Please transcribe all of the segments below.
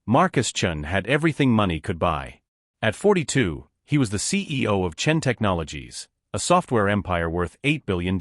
Marcus Chen had everything money could buy. At 42, he was the CEO of Chen Technologies, a software empire worth $8 billion.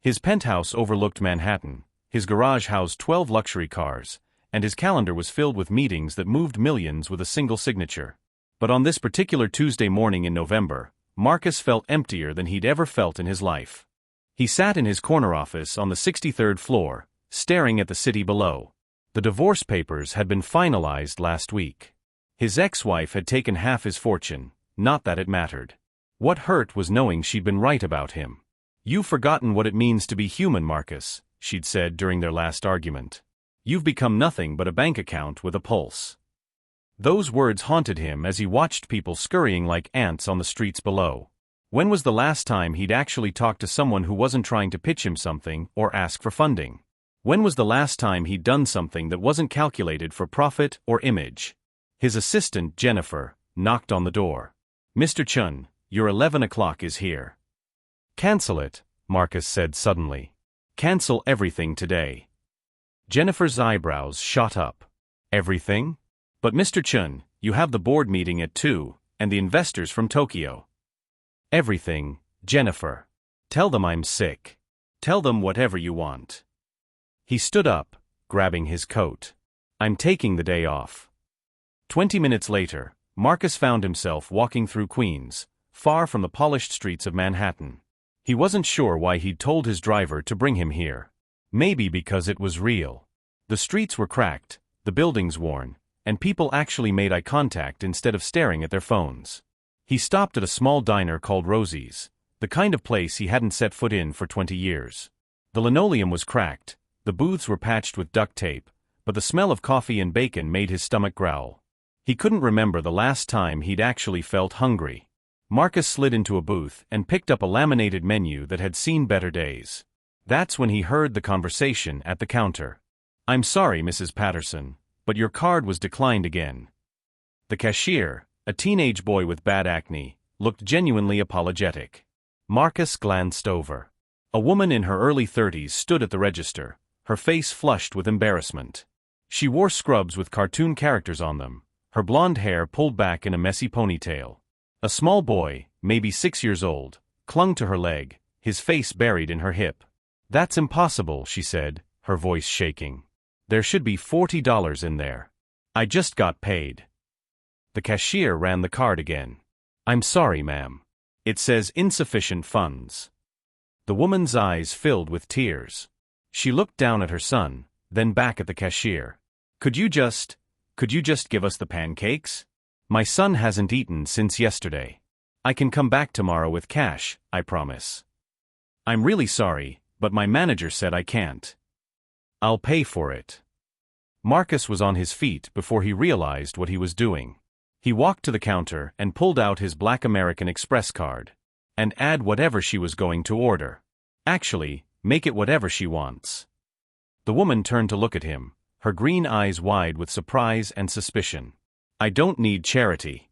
His penthouse overlooked Manhattan, his garage housed 12 luxury cars, and his calendar was filled with meetings that moved millions with a single signature. But on this particular Tuesday morning in November, Marcus felt emptier than he'd ever felt in his life. He sat in his corner office on the 63rd floor, staring at the city below. The divorce papers had been finalized last week. His ex-wife had taken half his fortune, not that it mattered. What hurt was knowing she'd been right about him. "You've forgotten what it means to be human, Marcus," she'd said during their last argument. "You've become nothing but a bank account with a pulse." Those words haunted him as he watched people scurrying like ants on the streets below. When was the last time he'd actually talked to someone who wasn't trying to pitch him something or ask for funding? When was the last time he'd done something that wasn't calculated for profit or image? His assistant, Jennifer, knocked on the door. "Mr. Chen, your 11 o'clock is here." "Cancel it," Marcus said suddenly. "Cancel everything today." Jennifer's eyebrows shot up. "Everything? But Mr. Chen, you have the board meeting at 2, and the investors from Tokyo." "Everything, Jennifer. Tell them I'm sick. Tell them whatever you want." He stood up, grabbing his coat. "I'm taking the day off." 20 minutes later, Marcus found himself walking through Queens, far from the polished streets of Manhattan. He wasn't sure why he'd told his driver to bring him here. Maybe because it was real. The streets were cracked, the buildings worn, and people actually made eye contact instead of staring at their phones. He stopped at a small diner called Rosie's, the kind of place he hadn't set foot in for 20 years. The linoleum was cracked, the booths were patched with duct tape, but the smell of coffee and bacon made his stomach growl. He couldn't remember the last time he'd actually felt hungry. Marcus slid into a booth and picked up a laminated menu that had seen better days. That's when he heard the conversation at the counter. "I'm sorry, Mrs. Patterson, but your card was declined again." The cashier, a teenage boy with bad acne, looked genuinely apologetic. Marcus glanced over. A woman in her early 30s stood at the register, her face flushed with embarrassment. She wore scrubs with cartoon characters on them, her blonde hair pulled back in a messy ponytail. A small boy, maybe 6 years old, clung to her leg, his face buried in her hip. "That's impossible," she said, her voice shaking. "There should be $40 in there. I just got paid." The cashier ran the card again. "I'm sorry, ma'am. It says insufficient funds." The woman's eyes filled with tears. She looked down at her son, then back at the cashier. Could you just give us the pancakes? My son hasn't eaten since yesterday. I can come back tomorrow with cash, I promise." "I'm really sorry, but my manager said I can't." "I'll pay for it." Marcus was on his feet before he realized what he was doing. He walked to the counter and pulled out his Black American Express card. "And add whatever she was going to order. Actually, make it whatever she wants." The woman turned to look at him, her green eyes wide with surprise and suspicion. "I don't need charity."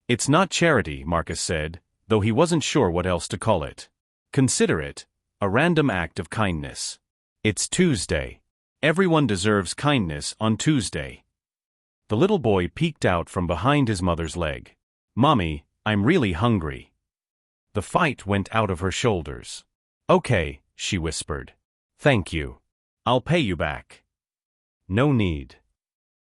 "It's not charity," Marcus said, though he wasn't sure what else to call it. "Consider it a random act of kindness. It's Tuesday. Everyone deserves kindness on Tuesday." The little boy peeked out from behind his mother's leg. "Mommy, I'm really hungry." The fight went out of her shoulders. "Okay," she whispered. "Thank you. I'll pay you back." "No need."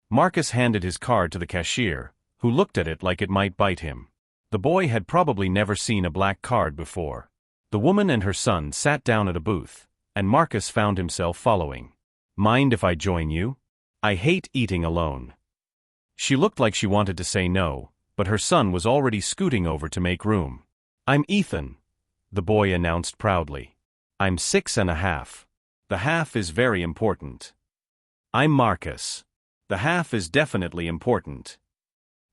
Marcus handed his card to the cashier, who looked at it like it might bite him. The boy had probably never seen a black card before. The woman and her son sat down at a booth, and Marcus found himself following. "Mind if I join you? I hate eating alone." She looked like she wanted to say no, but her son was already scooting over to make room. "I'm Ethan," the boy announced proudly. "I'm 6.5. The half is very important." "I'm Marcus. The half is definitely important."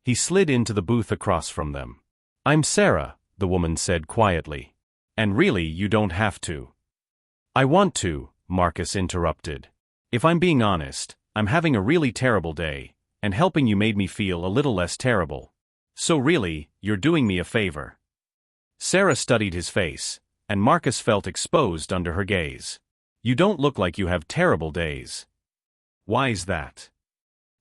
He slid into the booth across from them. "I'm Sarah," the woman said quietly. "And really you don't have to." "I want to," Marcus interrupted. "If I'm being honest, I'm having a really terrible day, and helping you made me feel a little less terrible. So really, you're doing me a favor." Sarah studied his face, and Marcus felt exposed under her gaze. "You don't look like you have terrible days." "Why's that?"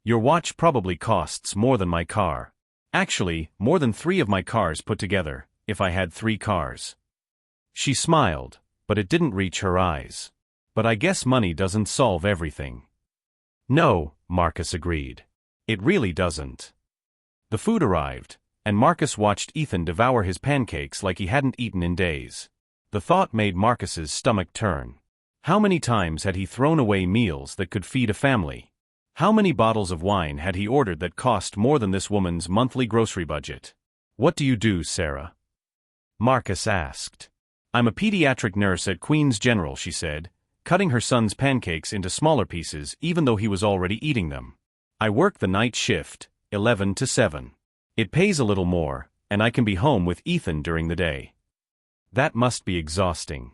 Your watch probably costs more than my car. Actually, more than 3 of my cars put together, if I had 3 cars. She smiled, but it didn't reach her eyes. But I guess money doesn't solve everything. No, Marcus agreed. It really doesn't. The food arrived, and Marcus watched Ethan devour his pancakes like he hadn't eaten in days. The thought made Marcus's stomach turn. How many times had he thrown away meals that could feed a family? How many bottles of wine had he ordered that cost more than this woman's monthly grocery budget? What do you do, Sarah? Marcus asked. I'm a pediatric nurse at Queen's General, she said, cutting her son's pancakes into smaller pieces even though he was already eating them. I work the night shift, 11 to 7. It pays a little more, and I can be home with Ethan during the day. That must be exhausting.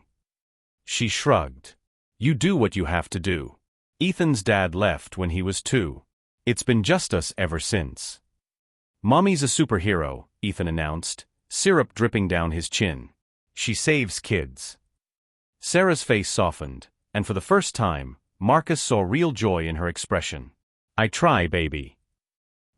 She shrugged. You do what you have to do. Ethan's dad left when he was 2. It's been just us ever since. Mommy's a superhero, Ethan announced, syrup dripping down his chin. She saves kids. Sarah's face softened, and for the first time, Marcus saw real joy in her expression. I try, baby.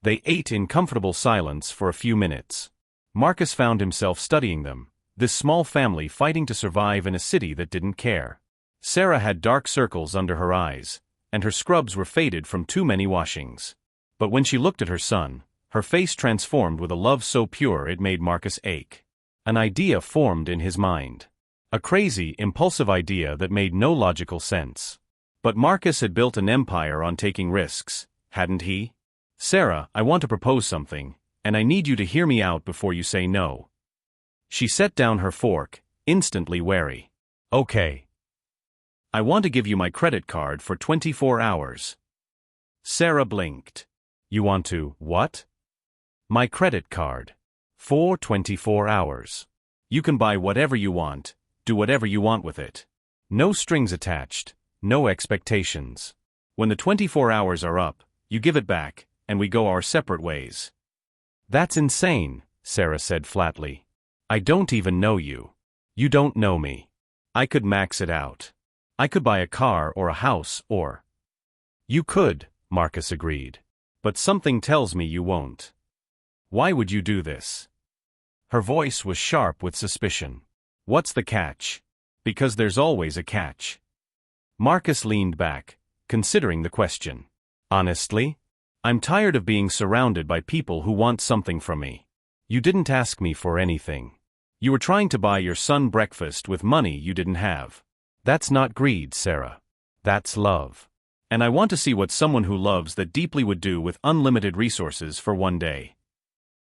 They ate in comfortable silence for a few minutes. Marcus found himself studying them, this small family fighting to survive in a city that didn't care. Sarah had dark circles under her eyes, and her scrubs were faded from too many washings. But when she looked at her son, her face transformed with a love so pure it made Marcus ache. An idea formed in his mind. A crazy, impulsive idea that made no logical sense. But Marcus had built an empire on taking risks, hadn't he? Sarah, I want to propose something, and I need you to hear me out before you say no. She set down her fork, instantly wary. Okay. I want to give you my credit card for 24 hours. Sarah blinked. You want to, what? My credit card. For 24 hours. You can buy whatever you want, do whatever you want with it. No strings attached, no expectations. When the 24 hours are up, you give it back, and we go our separate ways. That's insane, Sarah said flatly. I don't even know you. You don't know me. I could max it out. I could buy a car or a house or... You could, Marcus agreed. But something tells me you won't. Why would you do this? Her voice was sharp with suspicion. What's the catch? Because there's always a catch. Marcus leaned back, considering the question. Honestly? I'm tired of being surrounded by people who want something from me. You didn't ask me for anything. You were trying to buy your son breakfast with money you didn't have. That's not greed, Sarah. That's love. And I want to see what someone who loves that deeply would do with unlimited resources for one day.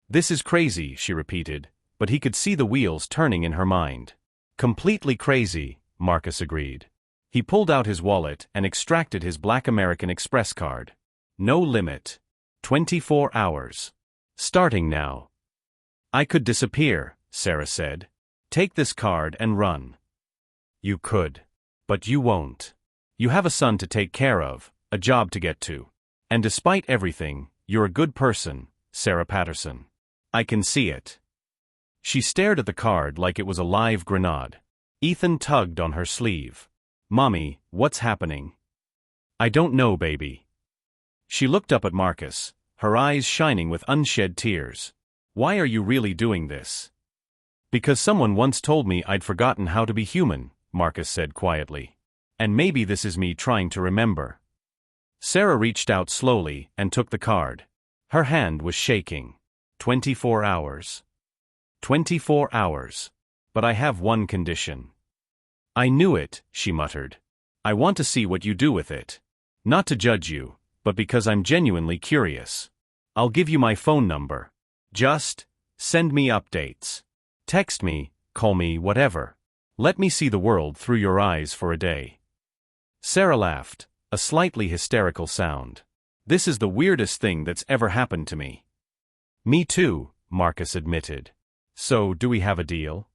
This is crazy, she repeated, but he could see the wheels turning in her mind. Completely crazy, Marcus agreed. He pulled out his wallet and extracted his Black American Express card. No limit. 24 hours. Starting now. I could disappear, Sarah said. Take this card and run. You could. But you won't. You have a son to take care of, a job to get to. And despite everything, you're a good person, Sarah Patterson. I can see it. She stared at the card like it was a live grenade. Ethan tugged on her sleeve. Mommy, what's happening? I don't know, baby. She looked up at Marcus, her eyes shining with unshed tears. Why are you really doing this? Because someone once told me I'd forgotten how to be human, Marcus said quietly. And maybe this is me trying to remember. Sarah reached out slowly and took the card. Her hand was shaking. 24 hours. 24 hours. But I have one condition. I knew it, she muttered. I want to see what you do with it. Not to judge you, but because I'm genuinely curious. I'll give you my phone number. Just send me updates. Text me, call me, whatever. Let me see the world through your eyes for a day. Sarah laughed, a slightly hysterical sound. This is the weirdest thing that's ever happened to me. Me too, Marcus admitted. So, do we have a deal?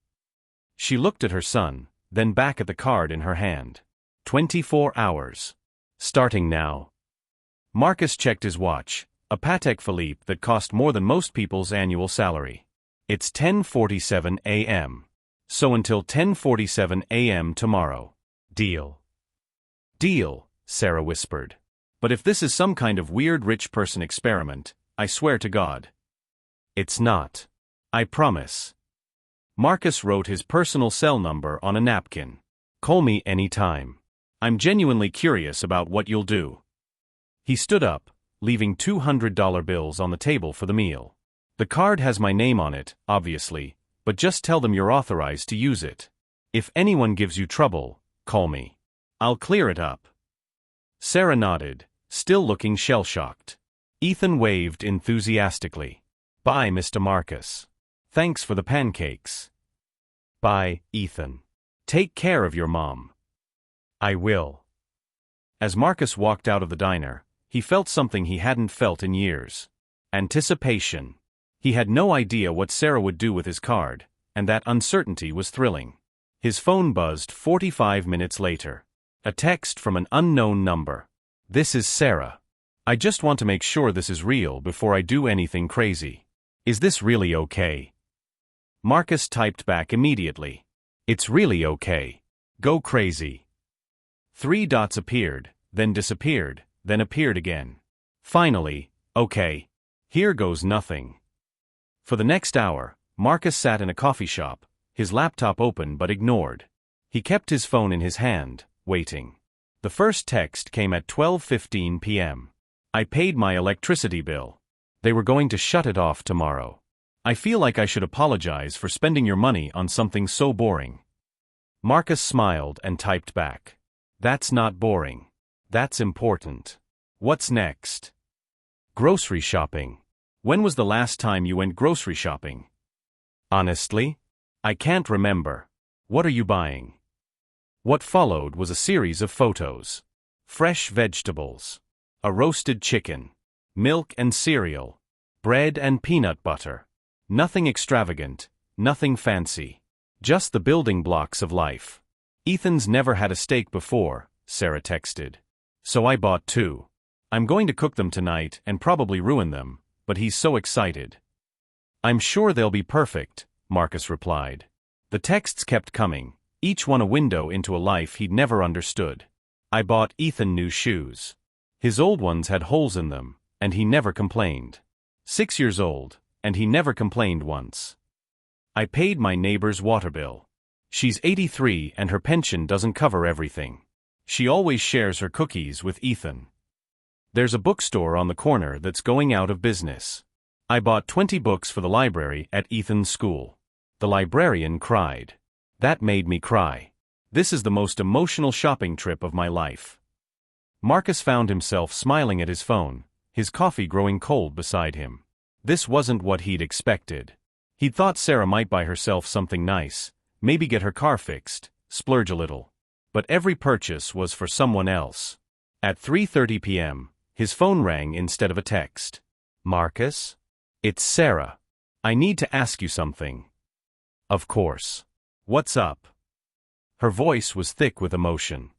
She looked at her son, then back at the card in her hand. 24 hours. Starting now. Marcus checked his watch, a Patek Philippe that cost more than most people's annual salary. It's 10:47 a.m. So until 10:47 a.m. tomorrow. Deal. Deal, Sarah whispered. But if this is some kind of weird rich person experiment, I swear to God. It's not. I promise. Marcus wrote his personal cell number on a napkin. Call me anytime. I'm genuinely curious about what you'll do. He stood up, leaving $200 bills on the table for the meal. The card has my name on it, obviously, but just tell them you're authorized to use it. If anyone gives you trouble, call me. I'll clear it up. Sarah nodded, still looking shell-shocked. Ethan waved enthusiastically. Bye, Mr. Marcus. Thanks for the pancakes. Bye, Ethan. Take care of your mom. I will. As Marcus walked out of the diner, he felt something he hadn't felt in years. Anticipation. He had no idea what Sarah would do with his card, and that uncertainty was thrilling. His phone buzzed 45 minutes later. A text from an unknown number. This is Sarah. I just want to make sure this is real before I do anything crazy. Is this really okay? Marcus typed back immediately. It's really okay. Go crazy. 3 dots appeared, then disappeared, then appeared again. Finally, okay. Here goes nothing. For the next hour, Marcus sat in a coffee shop, his laptop open but ignored. He kept his phone in his hand, waiting. The first text came at 12:15 p.m. I paid my electricity bill. They were going to shut it off tomorrow. I feel like I should apologize for spending your money on something so boring. Marcus smiled and typed back. That's not boring. That's important. What's next? Grocery shopping. When was the last time you went grocery shopping? Honestly? I can't remember. What are you buying? What followed was a series of photos. Fresh vegetables. A roasted chicken. Milk and cereal. Bread and peanut butter. Nothing extravagant, nothing fancy. Just the building blocks of life. Ethan's never had a steak before, Sarah texted. So I bought 2. I'm going to cook them tonight and probably ruin them, but he's so excited. I'm sure they'll be perfect, Marcus replied. The texts kept coming, each one a window into a life he'd never understood. I bought Ethan new shoes. His old ones had holes in them, and he never complained. 6 years old, and he never complained once. I paid my neighbor's water bill. She's 83 and her pension doesn't cover everything. She always shares her cookies with Ethan. There's a bookstore on the corner that's going out of business. I bought 20 books for the library at Ethan's school. The librarian cried. That made me cry. This is the most emotional shopping trip of my life. Marcus found himself smiling at his phone, his coffee growing cold beside him. This wasn't what he'd expected. He'd thought Sarah might buy herself something nice, maybe get her car fixed, splurge a little. But every purchase was for someone else. At 3:30 p.m., his phone rang instead of a text. Marcus? It's Sarah. I need to ask you something. Of course. What's up? Her voice was thick with emotion.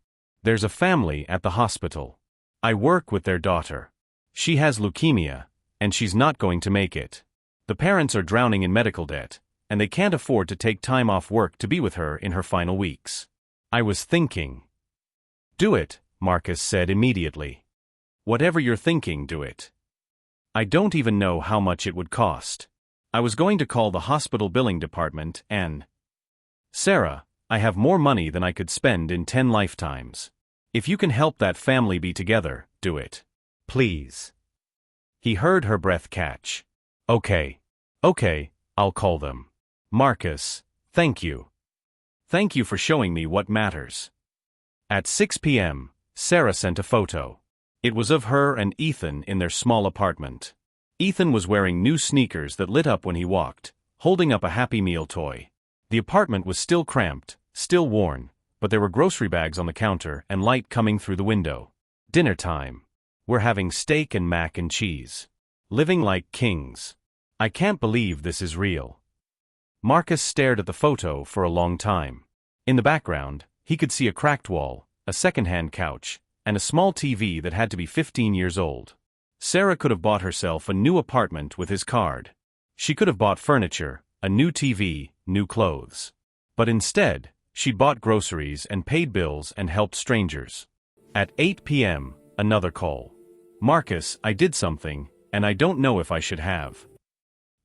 There's a family at the hospital. I work with their daughter. She has leukemia, and she's not going to make it. The parents are drowning in medical debt, and they can't afford to take time off work to be with her in her final weeks. I was thinking. Do it, Marcus said immediately. Whatever you're thinking, do it. I don't even know how much it would cost. I was going to call the hospital billing department and... Sarah, I have more money than I could spend in 10 lifetimes. If you can help that family be together, do it. Please. He heard her breath catch. Okay, I'll call them. Marcus, thank you. Thank you for showing me what matters. At 6 p.m., Sarah sent a photo. It was of her and Ethan in their small apartment. Ethan was wearing new sneakers that lit up when he walked, holding up a Happy Meal toy. The apartment was still cramped, still worn, but there were grocery bags on the counter and light coming through the window. Dinner time. We're having steak and mac and cheese. Living like kings. I can't believe this is real. Marcus stared at the photo for a long time. In the background, he could see a cracked wall, a second-hand couch, and a small TV that had to be 15 years old. Sarah could have bought herself a new apartment with his card. She could have bought furniture, a new TV, new clothes. But instead, she bought groceries and paid bills and helped strangers. At 8 p.m., Another call. Marcus, I did something, and I don't know if I should have.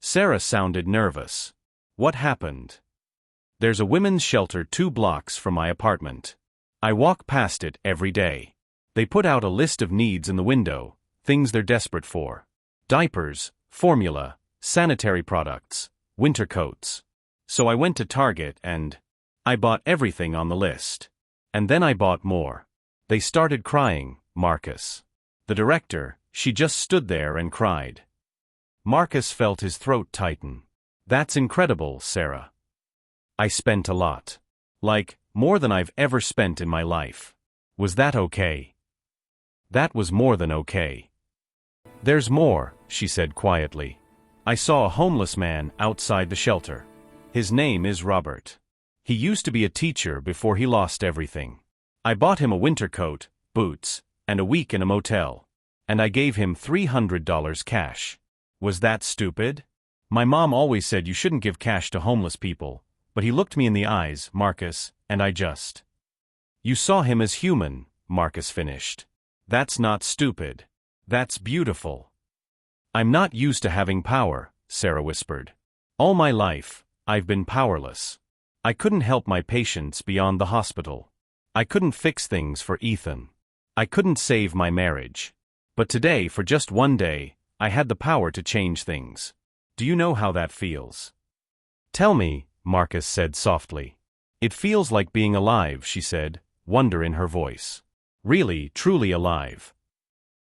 Sarah sounded nervous. What happened? There's a women's shelter 2 blocks from my apartment. I walk past it every day. They put out a list of needs in the window, things they're desperate for. Diapers, formula, sanitary products, winter coats. So I went to Target and I bought everything on the list. And then I bought more. They started crying, Marcus. The director, she just stood there and cried. Marcus felt his throat tighten. That's incredible, Sarah. I spent a lot. Like, more than I've ever spent in my life. Was that okay? That was more than okay. There's more, she said quietly. I saw a homeless man outside the shelter. His name is Robert. He used to be a teacher before he lost everything. I bought him a winter coat, boots, and a week in a motel. And I gave him $300 cash. Was that stupid? My mom always said you shouldn't give cash to homeless people, but he looked me in the eyes, Marcus, and I just... You saw him as human, Marcus finished. That's not stupid. That's beautiful. I'm not used to having power, Sarah whispered. All my life, I've been powerless. I couldn't help my patients beyond the hospital. I couldn't fix things for Ethan. I couldn't save my marriage. But today, for just one day, I had the power to change things. Do you know how that feels? Tell me, Marcus said softly. It feels like being alive, she said, wonder in her voice. Really, truly alive.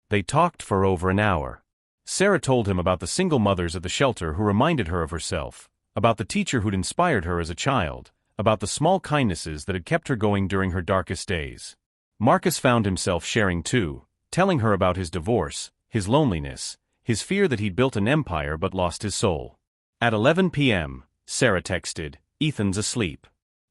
They talked for over an hour. Sarah told him about the single mothers at the shelter who reminded her of herself, about the teacher who'd inspired her as a child, about the small kindnesses that had kept her going during her darkest days. Marcus found himself sharing too, telling her about his divorce, his loneliness, his fear that he'd built an empire but lost his soul. At 11 p.m., Sarah texted, Ethan's asleep.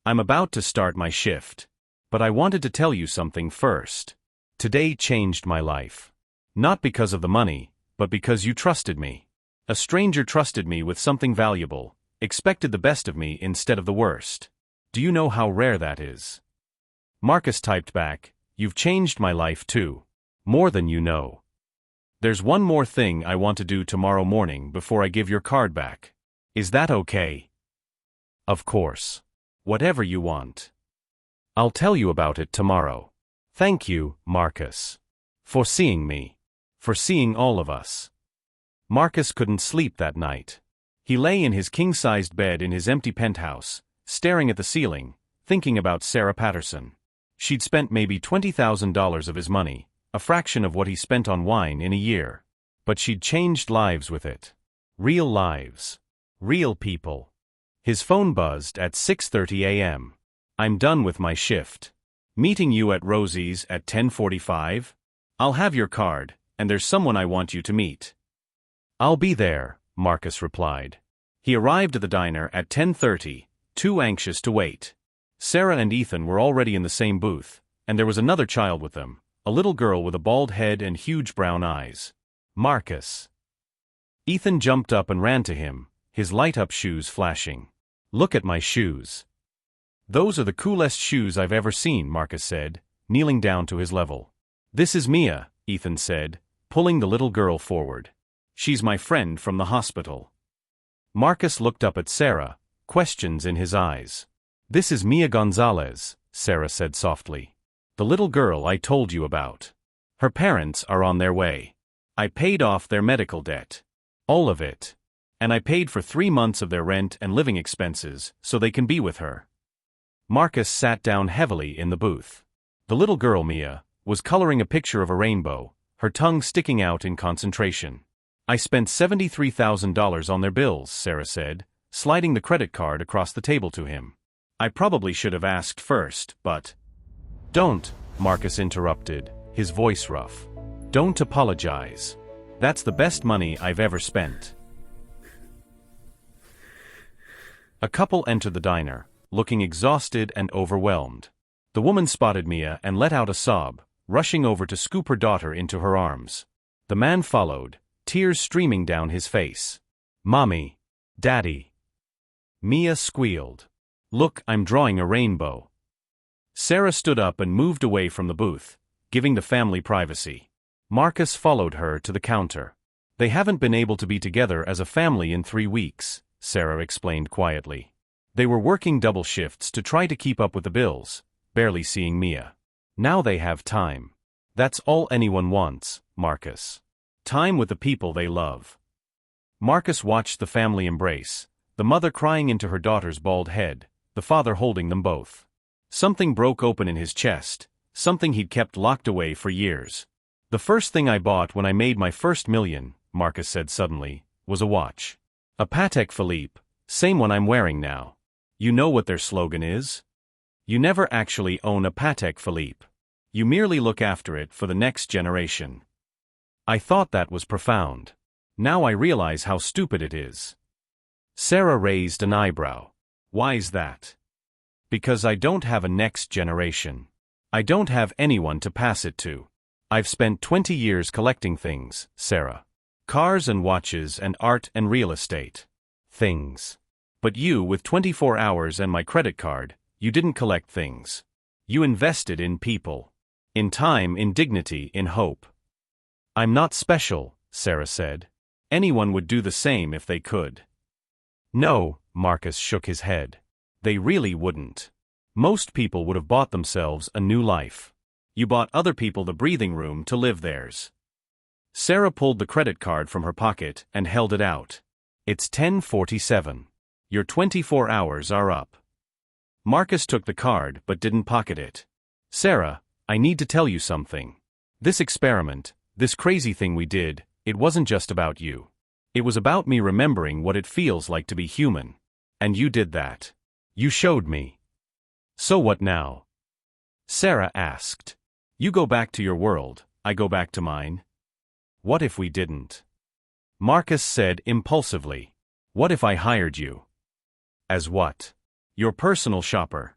I'm about to start my shift. But I wanted to tell you something first. Today changed my life. Not because of the money, but because you trusted me. A stranger trusted me with something valuable, expected the best of me instead of the worst. Do you know how rare that is? Marcus typed back, You've changed my life too. More than you know. There's one more thing I want to do tomorrow morning before I give your card back. Is that okay? Of course. Whatever you want. I'll tell you about it tomorrow. Thank you, Marcus. For seeing me. For seeing all of us. Marcus couldn't sleep that night. He lay in his king-sized bed in his empty penthouse, staring at the ceiling, thinking about Sarah Patterson. She'd spent maybe $20,000 of his money, a fraction of what he spent on wine in a year. But she'd changed lives with it. Real lives. Real people. His phone buzzed at 6:30 a.m. I'm done with my shift. Meeting you at Rosie's at 10:45? I'll have your card, and there's someone I want you to meet. I'll be there, Marcus replied. He arrived at the diner at 10:30, too anxious to wait. Sarah and Ethan were already in the same booth, and there was another child with them, a little girl with a bald head and huge brown eyes. Marcus. Ethan jumped up and ran to him, his light-up shoes flashing. Look at my shoes. Those are the coolest shoes I've ever seen, Marcus said, kneeling down to his level. This is Mia, Ethan said, pulling the little girl forward. She's my friend from the hospital. Marcus looked up at Sarah, questions in his eyes. This is Mia Gonzalez, Sarah said softly. The little girl I told you about. Her parents are on their way. I paid off their medical debt. All of it. And I paid for 3 months of their rent and living expenses so they can be with her. Marcus sat down heavily in the booth. The little girl, Mia, was coloring a picture of a rainbow, her tongue sticking out in concentration. I spent $73,000 on their bills, Sarah said, sliding the credit card across the table to him. I probably should have asked first, but... Don't, Marcus interrupted, his voice rough. Don't apologize. That's the best money I've ever spent. A couple entered the diner, looking exhausted and overwhelmed. The woman spotted Mia and let out a sob, rushing over to scoop her daughter into her arms. The man followed, tears streaming down his face. Mommy. Daddy. Mia squealed. Look, I'm drawing a rainbow. Sarah stood up and moved away from the booth, giving the family privacy. Marcus followed her to the counter. They haven't been able to be together as a family in 3 weeks, Sarah explained quietly. They were working double shifts to try to keep up with the bills, barely seeing Mia. Now they have time. That's all anyone wants, Marcus. Time with the people they love. Marcus watched the family embrace, the mother crying into her daughter's bald head, the father holding them both. Something broke open in his chest, something he'd kept locked away for years. The first thing I bought when I made my first million, Marcus said suddenly, was a watch. A Patek Philippe, same one I'm wearing now. You know what their slogan is? You never actually own a Patek Philippe. You merely look after it for the next generation. I thought that was profound. Now I realize how stupid it is. Sarah raised an eyebrow. Why's that? Because I don't have a next generation. I don't have anyone to pass it to. I've spent 20 years collecting things, Sarah. Cars and watches and art and real estate. Things. But you, with 24 hours and my credit card, you didn't collect things. You invested in people. In time, in dignity, in hope. I'm not special, Sarah said. Anyone would do the same if they could. No, Marcus shook his head. They really wouldn't. Most people would have bought themselves a new life. You bought other people the breathing room to live theirs. Sarah pulled the credit card from her pocket and held it out. It's 10:47. Your 24 hours are up. Marcus took the card but didn't pocket it. Sarah, I need to tell you something. This experiment, this crazy thing we did, it wasn't just about you. It was about me remembering what it feels like to be human. And you did that. You showed me. So what now? Sarah asked. You go back to your world, I go back to mine. What if we didn't? Marcus said impulsively. What if I hired you? As what? Your personal shopper.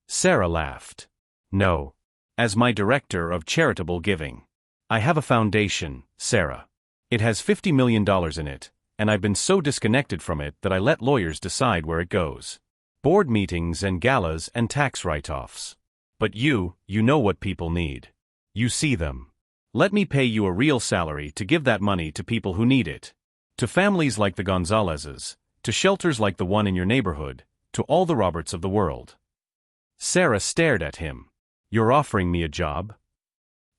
Sarah laughed. No. As my director of charitable giving. I have a foundation, Sarah. It has $50 million in it, and I've been so disconnected from it that I let lawyers decide where it goes. Board meetings and galas and tax write-offs. But you know what people need. You see them. Let me pay you a real salary to give that money to people who need it. To families like the Gonzalez's, to shelters like the one in your neighborhood, to all the Roberts of the world. Sarah stared at him. You're offering me a job?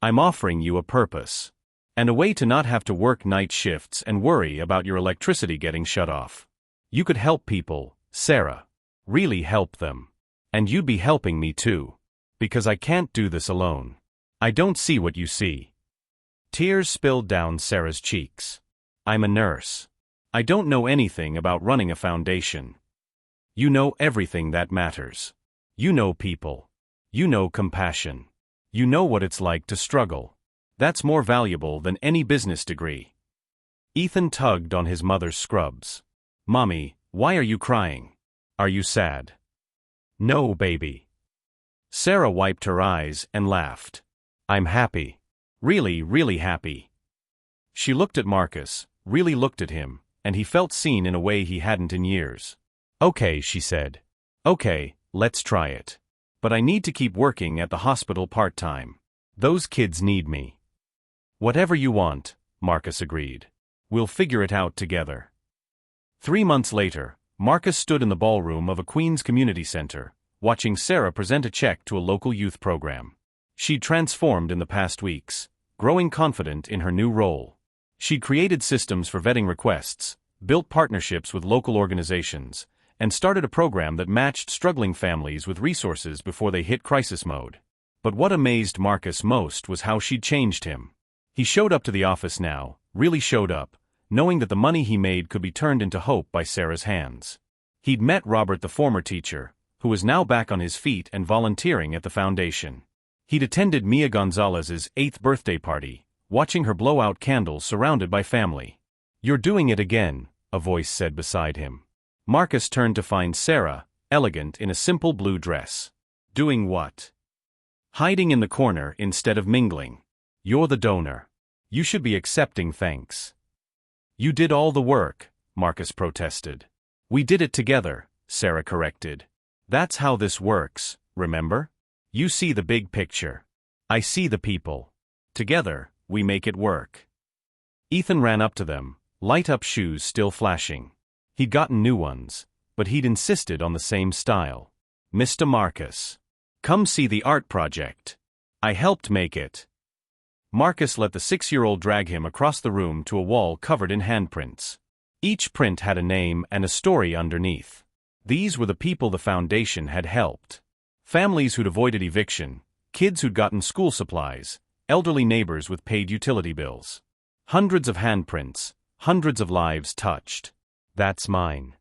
I'm offering you a purpose. And a way to not have to work night shifts and worry about your electricity getting shut off. You could help people, Sarah. Really help them. And you'd be helping me too. Because I can't do this alone. I don't see what you see. Tears spilled down Sarah's cheeks. I'm a nurse. I don't know anything about running a foundation. You know everything that matters. You know people. You know compassion. You know what it's like to struggle. That's more valuable than any business degree. Ethan tugged on his mother's scrubs. Mommy, why are you crying? Are you sad? No, baby. Sarah wiped her eyes and laughed. I'm happy. Really, really happy. She looked at Marcus, really looked at him, and he felt seen in a way he hadn't in years. Okay, she said. Okay, let's try it. But I need to keep working at the hospital part-time. Those kids need me. Whatever you want, Marcus agreed. We'll figure it out together. 3 months later, Marcus stood in the ballroom of a Queens community center, watching Sarah present a check to a local youth program. She'd transformed in the past weeks, growing confident in her new role. She'd created systems for vetting requests, built partnerships with local organizations, and started a program that matched struggling families with resources before they hit crisis mode. But what amazed Marcus most was how she'd changed him. He showed up to the office now, really showed up, knowing that the money he made could be turned into hope by Sarah's hands. He'd met Robert, the former teacher, who was now back on his feet and volunteering at the foundation. He'd attended Mia Gonzalez's 8th birthday party, watching her blow out candles surrounded by family. You're doing it again, a voice said beside him. Marcus turned to find Sarah, elegant in a simple blue dress. Doing what? Hiding in the corner instead of mingling. You're the donor. You should be accepting thanks. You did all the work, Marcus protested. We did it together, Sarah corrected. That's how this works, remember? You see the big picture. I see the people. Together, we make it work." Ethan ran up to them, light-up shoes still flashing. He'd gotten new ones, but he'd insisted on the same style. "Mr. Marcus, come see the art project. I helped make it." Marcus let the 6-year-old drag him across the room to a wall covered in handprints. Each print had a name and a story underneath. These were the people the foundation had helped. Families who'd avoided eviction, kids who'd gotten school supplies, elderly neighbors with paid utility bills. Hundreds of handprints, hundreds of lives touched. "That's mine."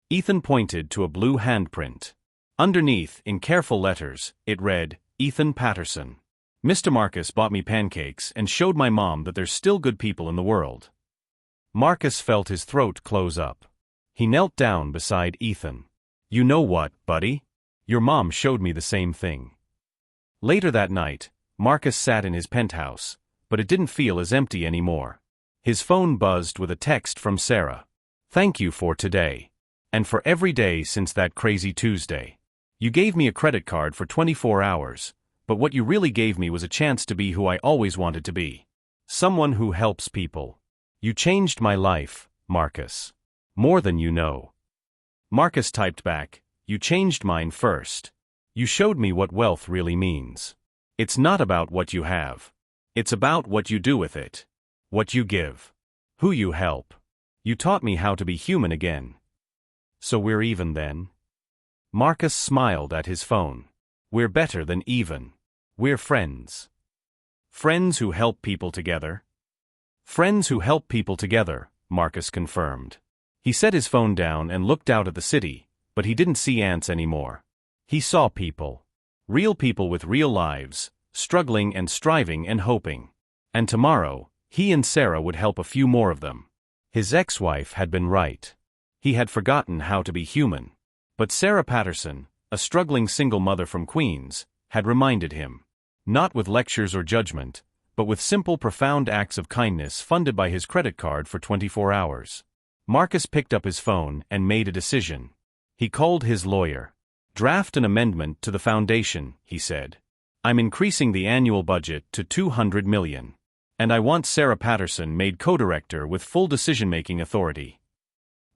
Ethan pointed to a blue handprint. Underneath, in careful letters, it read, "Ethan Patterson. Mr. Marcus bought me pancakes and showed my mom that there's still good people in the world." Marcus felt his throat close up. He knelt down beside Ethan. "You know what, buddy? Your mom showed me the same thing." Later that night, Marcus sat in his penthouse, but it didn't feel as empty anymore. His phone buzzed with a text from Sarah. "Thank you for today. And for every day since that crazy Tuesday. You gave me a credit card for 24 hours, but what you really gave me was a chance to be who I always wanted to be. Someone who helps people. You changed my life, Marcus. More than you know." Marcus typed back, "You changed mine first. You showed me what wealth really means. It's not about what you have. It's about what you do with it. What you give. Who you help. You taught me how to be human again." "So we're even then?" Marcus smiled at his phone. "We're better than even. We're friends. Friends who help people together." "Friends who help people together," Marcus confirmed. He set his phone down and looked out at the city, but he didn't see ants anymore. He saw people. Real people with real lives, struggling and striving and hoping. And tomorrow, he and Sarah would help a few more of them. His ex-wife had been right. He had forgotten how to be human. But Sarah Patterson, a struggling single mother from Queens, had reminded him. Not with lectures or judgment, but with simple profound acts of kindness funded by his credit card for 24 hours. Marcus picked up his phone and made a decision. He called his lawyer. "Draft an amendment to the foundation," he said. "I'm increasing the annual budget to $200 million. And I want Sarah Patterson made co-director with full decision-making authority."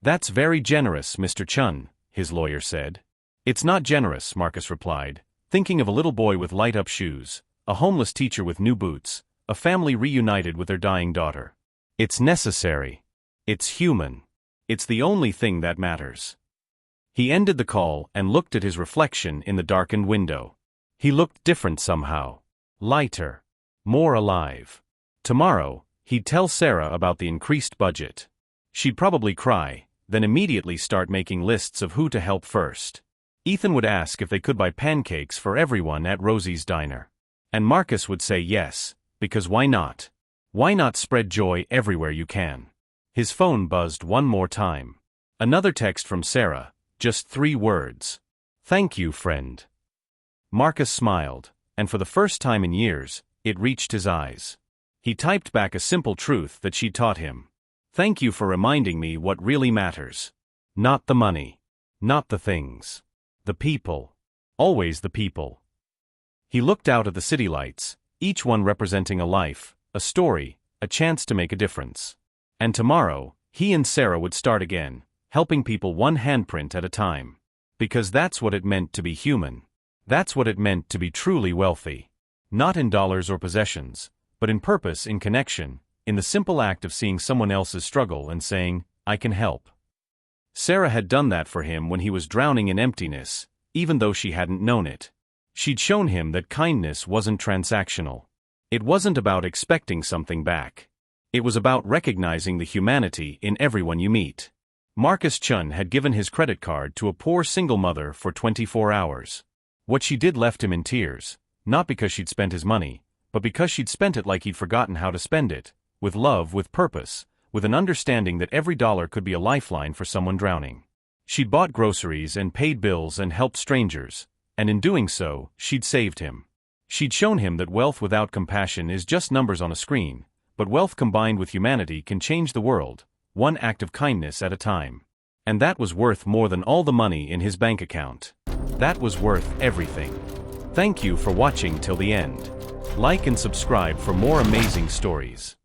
"That's very generous, Mr. Chen," his lawyer said. "It's not generous," Marcus replied, thinking of a little boy with light-up shoes, a homeless teacher with new boots, a family reunited with their dying daughter. "It's necessary. It's human. It's the only thing that matters." He ended the call and looked at his reflection in the darkened window. He looked different somehow. Lighter. More alive. Tomorrow, he'd tell Sarah about the increased budget. She'd probably cry, then immediately start making lists of who to help first. Ethan would ask if they could buy pancakes for everyone at Rosie's diner. And Marcus would say yes, because why not? Why not spread joy everywhere you can? His phone buzzed one more time. Another text from Sarah, just 3 words. "Thank you, friend." Marcus smiled, and for the first time in years, it reached his eyes. He typed back a simple truth that she'd taught him. "Thank you for reminding me what really matters. Not the money. Not the things. The people. Always the people." He looked out at the city lights, each one representing a life, a story, a chance to make a difference. And tomorrow, he and Sarah would start again, helping people one handprint at a time. Because that's what it meant to be human. That's what it meant to be truly wealthy. Not in dollars or possessions, but in purpose, in connection, in the simple act of seeing someone else's struggle and saying, "I can help." Sarah had done that for him when he was drowning in emptiness, even though she hadn't known it. She'd shown him that kindness wasn't transactional. It wasn't about expecting something back. It was about recognizing the humanity in everyone you meet. Marcus Chen had given his credit card to a poor single mother for 24 hours. What she did left him in tears, not because she'd spent his money, but because she'd spent it like he'd forgotten how to spend it, with love, with purpose, with an understanding that every dollar could be a lifeline for someone drowning. She'd bought groceries and paid bills and helped strangers, and in doing so, she'd saved him. She'd shown him that wealth without compassion is just numbers on a screen, but wealth combined with humanity can change the world, one act of kindness at a time. And that was worth more than all the money in his bank account. That was worth everything. Thank you for watching till the end. Like and subscribe for more amazing stories.